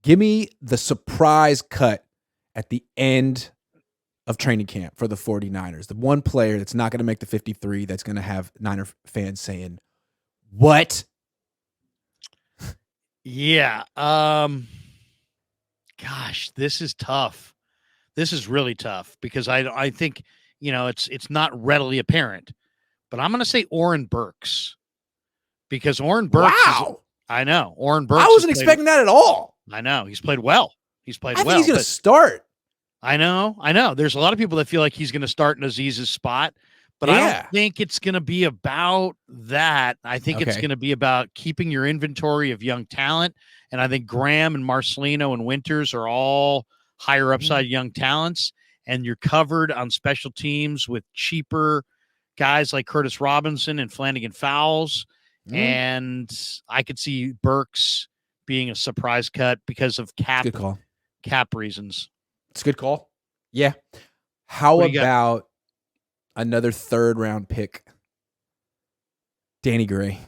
Give me the surprise cut at the end of training camp for the 49ers. The one player that's not going to make the 53 that's going to have Niner fans saying, what? Yeah. Gosh, this is tough. This is really tough because I think, it's not readily apparent. But I'm going to say Oren Burks because Oren Burks is Wow. I know. Oren I Burks wasn't expecting that at all. I know. He's played well. He's played I think well. he's going to start. I know. There's a lot of people that feel like he's going to start in Aziz's spot, but I don't think it's going to be about that. I think it's going to be about keeping your inventory of young talent. And I think Graham and Marcelino and Winters are all higher upside young talents. And you're covered on special teams with cheaper guys like Curtis Robinson and Flanagan Fowles. And I could see Burks being a surprise cut because of cap reasons. It's a good call. Yeah. How about another third-round pick? Danny Gray.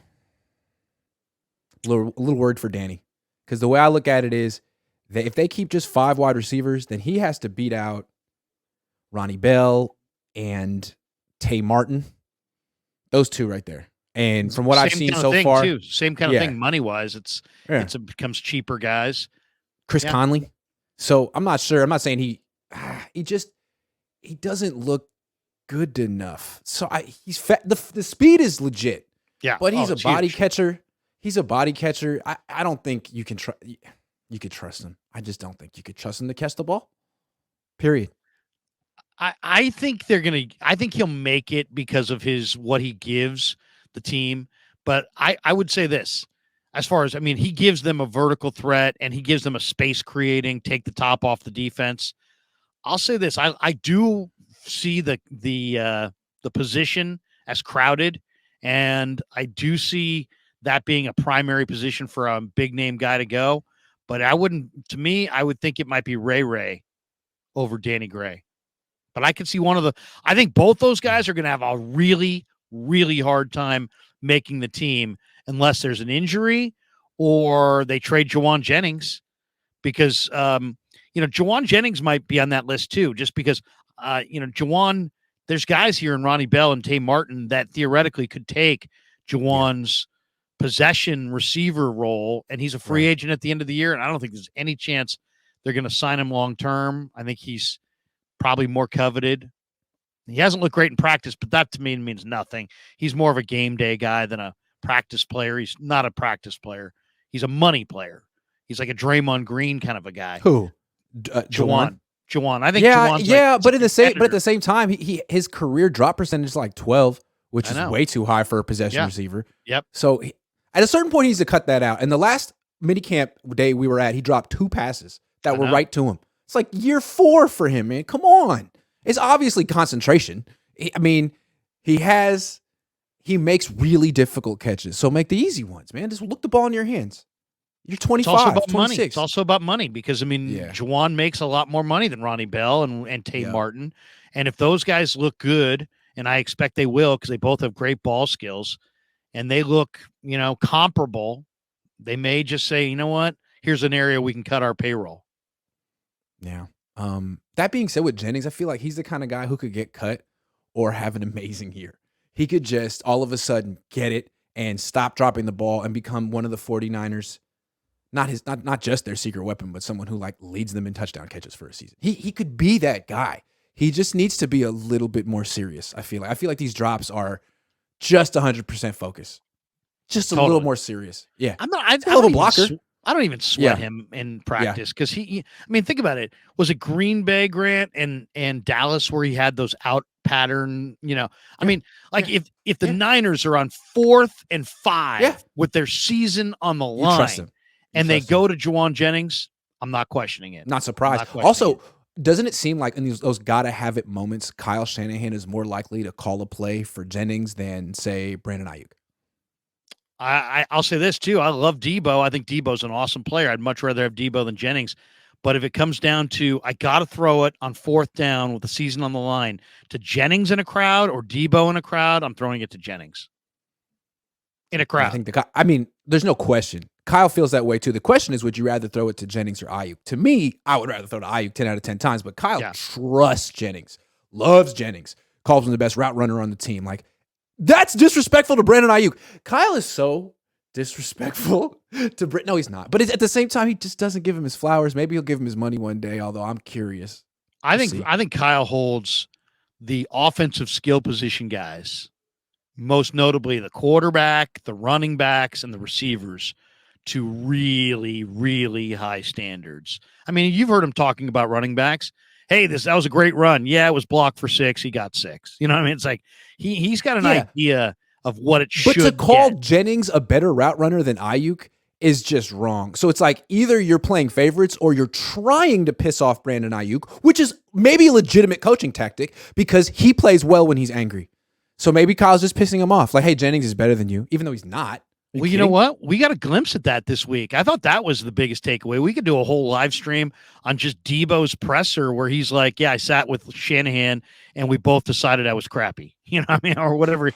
A little word for Danny. Because the way I look at it is that if they keep just 5 wide receivers, then he has to beat out Ronnie Bell and Tay Martin. Those two right there. And from what I've seen so far. Same kind of thing money-wise. It becomes cheaper guys. Chris Conley. So I'm not sure. I'm not saying he doesn't look good enough. So he's fat. The speed is legit. Yeah. But he's a body catcher. He's a body catcher. I don't think you can you could trust him. I just don't think you could trust him to catch the ball. Period. I think I think he'll make it because of what he gives the team. But I would say this. As far as, he gives them a vertical threat and he gives them a space creating, take the top off the defense. I'll say this. I do see the position as crowded, and I do see that being a primary position for a big name guy to go. But I would think it might be Ray over Danny Gray. But I could see I think both those guys are going to have a really, really hard time making the team unless there's an injury or they trade Jawan Jennings, because, Jawan Jennings might be on that list too, just because, Jawan, there's guys here in Ronnie Bell and Tay Martin that theoretically could take Jawan's possession receiver role, and he's a free agent at the end of the year, and I don't think there's any chance they're going to sign him long-term. I think he's probably more coveted. He hasn't looked great in practice, but that to me means nothing. He's more of a game day guy than a practice player. He's not a practice player. He's a money player. He's like a Draymond Green kind of a guy. Who? Jawan. I think. But at the same time, his career drop percentage is like 12, which is way too high for a possession receiver. Yep. So at a certain point, he needs to cut that out. And the last minicamp day we were at, he dropped 2 passes that were right to him. It's like year 4 for him, man. Come on. It's obviously concentration. He makes really difficult catches. So make the easy ones, man. Just look the ball in your hands. You're 25, it's also about 26. Money. It's also about money because, Jawan makes a lot more money than Ronnie Bell and Tay Martin. And if those guys look good, and I expect they will because they both have great ball skills, and they look, comparable, they may just say, you know what, here's an area we can cut our payroll. Yeah. That being said, with Jennings, I feel like he's the kind of guy who could get cut or have an amazing year. He could just all of a sudden get it and stop dropping the ball and become one of the 49ers, not just their secret weapon, but someone who leads them in touchdown catches for a season. He could be that guy. He just needs to be a little bit more serious. I feel like these drops are just 100% focus, just a little more serious. Yeah, I'm not. I love a blocker. I don't even sweat him in practice because think about it. Was it Green Bay, Grant, and Dallas where he had those out pattern? If the Niners are on 4th and 5 with their season on the line, and they go to Jawan Jennings, I'm not questioning it. Not surprised. Also, doesn't it seem like in those gotta have it moments, Kyle Shanahan is more likely to call a play for Jennings than say Brandon Ayuk? I'll say this too. I love Debo. I think Debo's an awesome player. I'd much rather have Debo than Jennings. But if it comes down to I got to throw it on 4th down with the season on the line to Jennings in a crowd or Debo in a crowd, I'm throwing it to Jennings. in a And I crowd. think there's no question. Kyle feels that way too. The question is, would you rather throw it to Jennings or Ayuk? To me, I would rather throw to Ayuk 10 out of 10 times, but Kyle Yeah. trusts Jennings, loves Jennings, calls him the best route runner on the team. Like, that's disrespectful to Brandon Ayuk. Kyle is so disrespectful to Britt. No, he's not. But at the same time, he just doesn't give him his flowers. Maybe he'll give him his money one day, although I'm curious. I We'll think see. I think Kyle holds the offensive skill position guys, most notably the quarterback, the running backs, and the receivers, to really, really high standards. I mean, you've heard him talking about running backs. Hey, that was a great run. Yeah, it was blocked for 6. He got 6. You know what I mean? It's like he's got an idea of what it But should to call get. Jennings a better route runner than Ayuk is just wrong. So it's like either you're playing favorites or you're trying to piss off Brandon Ayuk, which is maybe a legitimate coaching tactic because he plays well when he's angry. So maybe Kyle's just pissing him off. Like, hey, Jennings is better than you, even though he's not. Well, you know what? We got a glimpse at that this week. I thought that was the biggest takeaway. We could do a whole live stream on just Debo's presser where he's like, yeah, I sat with Shanahan and we both decided I was crappy. You know what I mean? Or whatever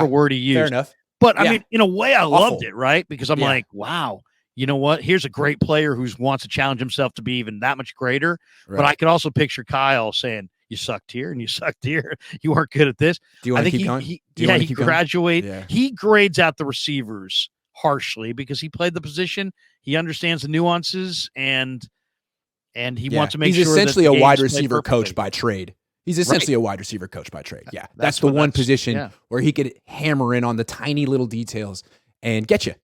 word he used. Fair enough. But I mean, in a way, I loved it, right? Because I'm Yeah. like, wow, you know what? Here's a great player who wants to challenge himself to be even that much greater. Right. But I could also picture Kyle saying, you sucked here and you sucked here. You weren't good at this. Do you want to keep going? He graduates. Yeah. He grades out the receivers harshly because he played the position. He understands the nuances and he wants to make he's sure essentially that a the wide game's played receiver coach perfectly. by trade. He's essentially a wide receiver coach by trade. Yeah. That's the one position where he could hammer in on the tiny little details and get you.